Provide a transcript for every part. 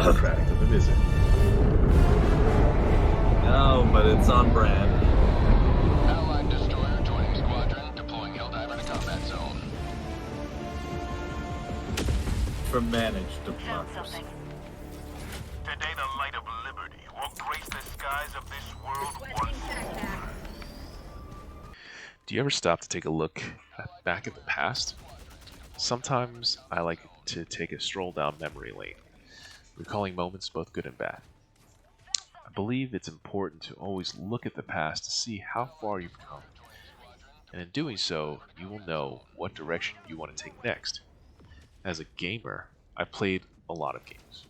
democratic of him, is it? No, but it's on brand. Allied destroyer joining squadron, deploying Helldiver to combat zone. For managed democracy. Today the light of liberty will grace the skies of this world once more. Do you ever stop to take a look back at the past? Sometimes I like to take a stroll down memory lane, recalling moments both good and bad. I believe it's important to always look at the past to see how far you've come, and in doing so, you will know what direction you want to take next. As a gamer, I played a lot of games.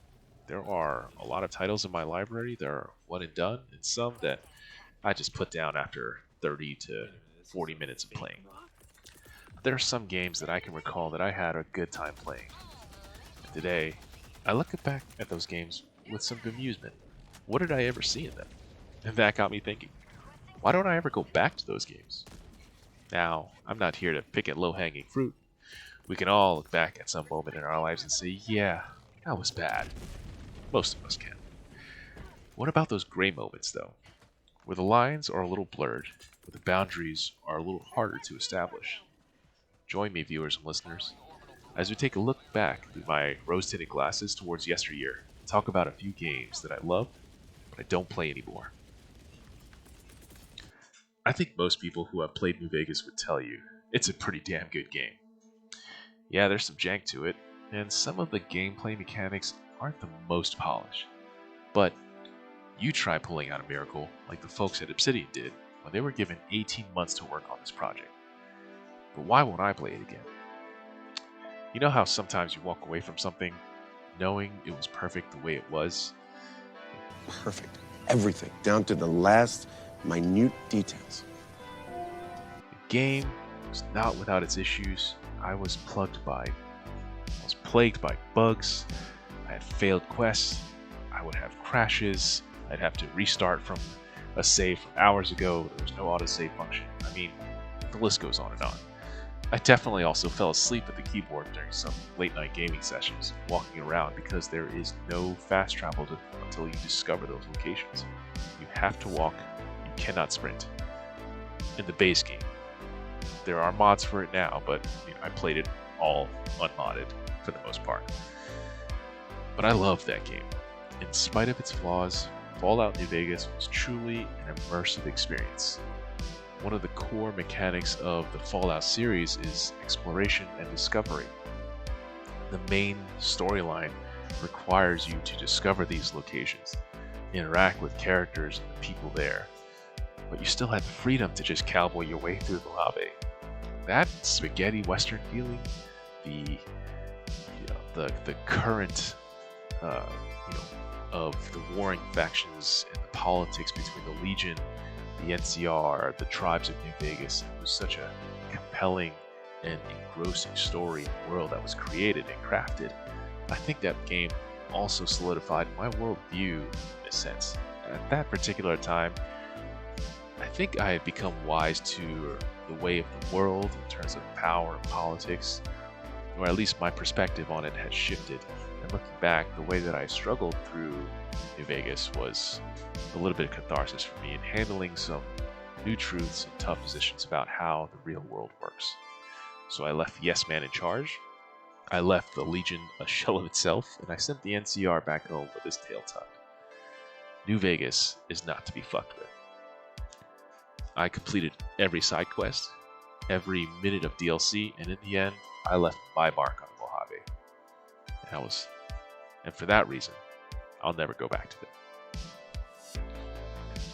There are a lot of titles in my library that are one and done, and some that I just put down after 30 to 40 minutes of playing. There are some games that I can recall that I had a good time playing. And today, I look back at those games with some bemusement. What did I ever see in them? And that got me thinking, why don't I ever go back to those games? Now, I'm not here to pick at low-hanging fruit. We can all look back at some moment in our lives and say, yeah, that was bad. Most of us can. What about those gray moments, though? Where the lines are a little blurred, where the boundaries are a little harder to establish? Join me, viewers and listeners, as we take a look back through my rose-tinted glasses towards yesteryear and talk about a few games that I love, but I don't play anymore. I think most people who have played New Vegas would tell you it's a pretty damn good game. Yeah, there's some jank to it, and some of the gameplay mechanics aren't the most polished. But you try pulling out a miracle like the folks at Obsidian did when they were given 18 months to work on this project. But why won't I play it again? You know how sometimes you walk away from something knowing it was perfect the way it was? Perfect. Everything, down to the last minute details. The game was not without its issues. I was plagued by bugs. I had failed quests. I would have crashes. I'd have to restart from a save from hours ago. There was no autosave function. I mean, the list goes on and on. I definitely also fell asleep at the keyboard during some late-night gaming sessions, walking around because there is no fast travel until you discover those locations. You have to walk, you cannot sprint. In the base game. There are mods for it now, but I played it all unmodded for the most part. But I love that game. In spite of its flaws, Fallout New Vegas was truly an immersive experience. One of the core mechanics of the Fallout series is exploration and discovery. The main storyline requires you to discover these locations, interact with characters and the people there, but you still had the freedom to just cowboy your way through the lobby. That spaghetti western feeling, the current of the warring factions and the politics between the Legion, the NCR, the tribes of New Vegas. It was such a compelling and engrossing story and world that was created and crafted. I think that game also solidified my worldview in a sense. At that particular time, I think I had become wise to the way of the world in terms of power and politics, or at least my perspective on it had shifted. And looking back, the way that I struggled through New Vegas was a little bit of catharsis for me in handling some new truths and tough positions about how the real world works. So I left the Yes Man in charge, I left the Legion a shell of itself, and I sent the NCR back home with his tail tucked. New Vegas is not to be fucked with. I completed every side quest, every minute of DLC, and in the end, I left my mark on Mojave. And for that reason, I'll never go back to it.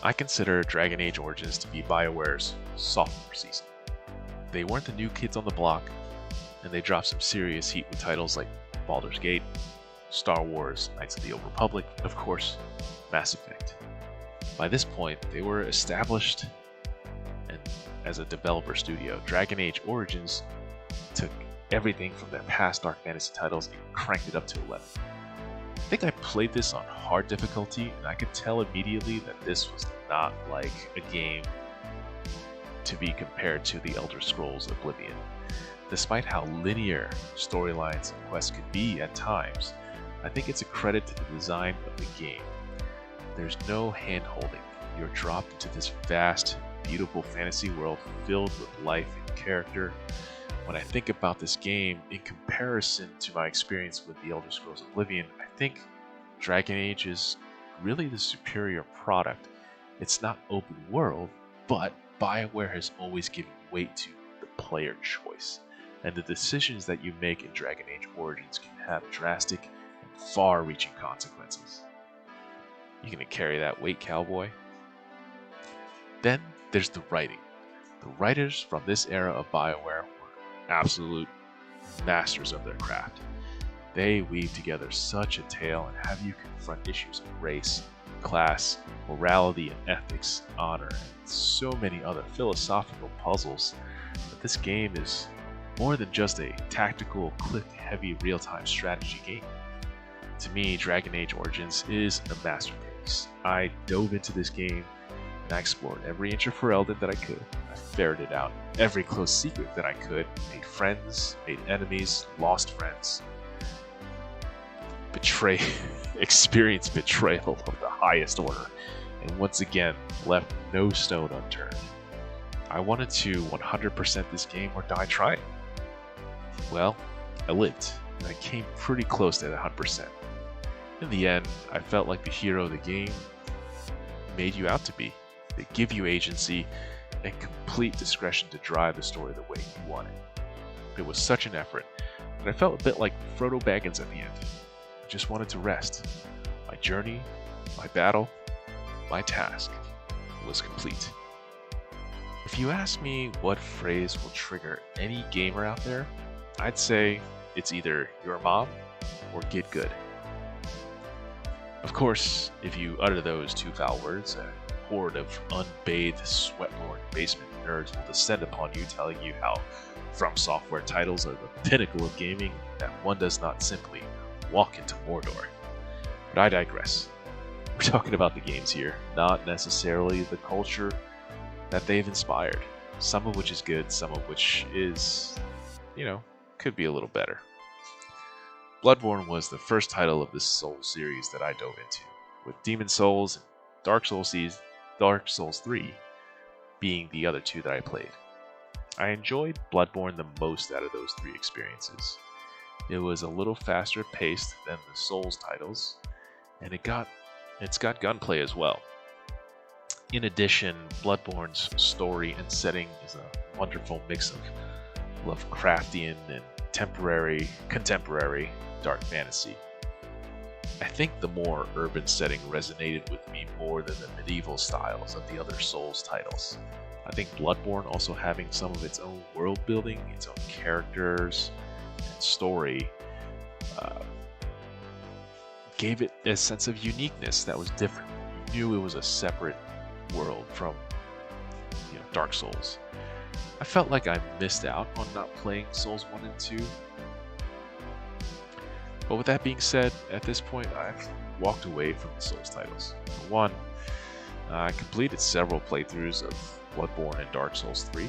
I consider Dragon Age Origins to be BioWare's sophomore season. They weren't the new kids on the block, and they dropped some serious heat with titles like Baldur's Gate, Star Wars, Knights of the Old Republic, and of course, Mass Effect. By this point, they were established and as a developer studio. Dragon Age Origins took everything from their past Dark Fantasy titles and cranked it up to 11. I think I played this on hard difficulty, and I could tell immediately that this was not like a game to be compared to the Elder Scrolls Oblivion. Despite how linear storylines and quests could be at times, I think it's a credit to the design of the game. There's no hand-holding. You're dropped into this vast, beautiful fantasy world filled with life and character. When I think about this game in comparison to my experience with The Elder Scrolls Oblivion, I think Dragon Age is really the superior product. It's not open world, but BioWare has always given weight to the player choice, and the decisions that you make in Dragon Age Origins can have drastic and far-reaching consequences. You gonna carry that weight, cowboy? Then there's the writing. The writers from this era of BioWare were absolute masters of their craft. They weave together such a tale and have you confront issues of race, class, morality and ethics, honor, and so many other philosophical puzzles that this game is more than just a tactical, click-heavy real-time strategy game. To me, Dragon Age Origins is a masterpiece. I dove into this game and I explored every inch of Ferelden that I could. I ferreted out every close secret that I could, made friends, made enemies, lost friends. Experienced betrayal of the highest order, and once again left no stone unturned. I wanted to 100% this game or die trying. Well, I lived, and I came pretty close to that 100%. In the end, I felt like the hero the game made you out to be. They give you agency and complete discretion to drive the story the way you want it. It was such an effort, and I felt a bit like Frodo Baggins at the end. I just wanted to rest. My journey, my battle, my task was complete. If you ask me what phrase will trigger any gamer out there, I'd say it's either your mom or get good. Of course, if you utter those two foul words, a horde of unbathed, sweat-worn basement nerds will descend upon you telling you how From Software titles are the pinnacle of gaming, that one does not simply walk into Mordor. But I digress. We're talking about the games here, not necessarily the culture that they've inspired. Some of which is good, some of which is, could be a little better. Bloodborne was the first title of this Souls series that I dove into, with Demon Souls and Dark Souls 3 being the other two that I played. I enjoyed Bloodborne the most out of those three experiences. It was a little faster paced than the Souls titles, and it's got gunplay as well. In addition, Bloodborne's story and setting is a wonderful mix of Lovecraftian and contemporary dark fantasy. I think the more urban setting resonated with me more than the medieval styles of the other Souls titles. I think Bloodborne also having some of its own world building, its own characters, and story gave it a sense of uniqueness that was different. You knew it was a separate world from Dark Souls. I felt like I missed out on not playing Souls 1 and 2. But with that being said, at this point I've walked away from the Souls titles. For one, I completed several playthroughs of Bloodborne and Dark Souls 3.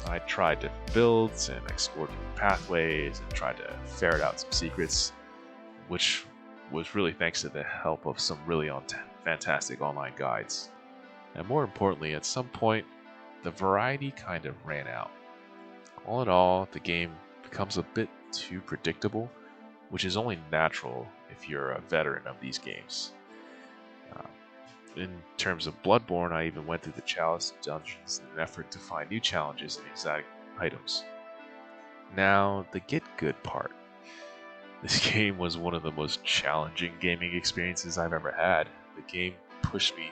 I tried different builds and explored different pathways and tried to ferret out some secrets, which was really thanks to the help of some really fantastic online guides. And more importantly, at some point, the variety kind of ran out. All in all, the game becomes a bit too predictable, which is only natural if you're a veteran of these games. In terms of Bloodborne, I even went through the Chalice dungeons in an effort to find new challenges and exotic items. Now, the get good part. This game was one of the most challenging gaming experiences I've ever had. The game pushed me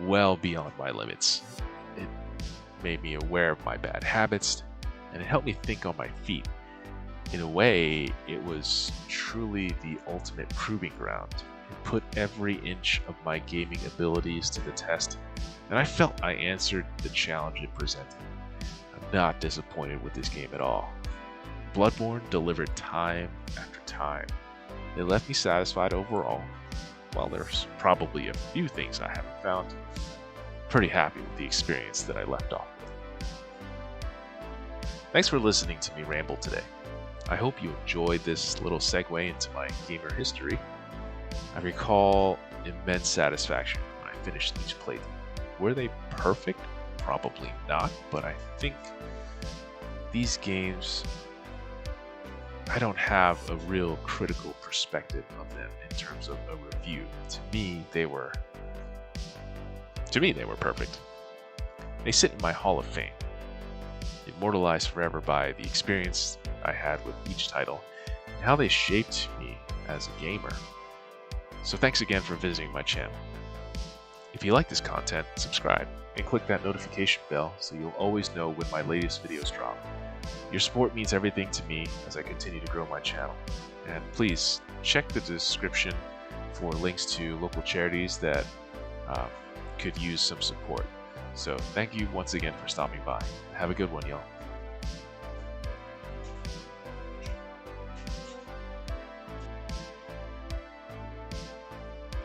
well beyond my limits. It made me aware of my bad habits, and it helped me think on my feet. In a way, it was truly the ultimate proving ground. It put every inch of my gaming abilities to the test, and I felt I answered the challenge it presented. I'm not disappointed with this game at all. Bloodborne delivered time after time. It left me satisfied overall. While there's probably a few things I haven't found, pretty happy with the experience that I left off with. Thanks for listening to me ramble today. I hope you enjoyed this little segue into my gamer history. I recall immense satisfaction when I finished each playthrough. Were they perfect? Probably not, but I think these games, I don't have a real critical perspective of them in terms of a review. To me, they were perfect. They sit in my Hall of Fame, immortalized forever by the experience I had with each title and how they shaped me as a gamer. So thanks again for visiting my channel. If you like this content, subscribe and click that notification bell so you'll always know when my latest videos drop. Your support means everything to me as I continue to grow my channel. And please check the description for links to local charities that could use some support. So thank you once again for stopping by. Have a good one, y'all.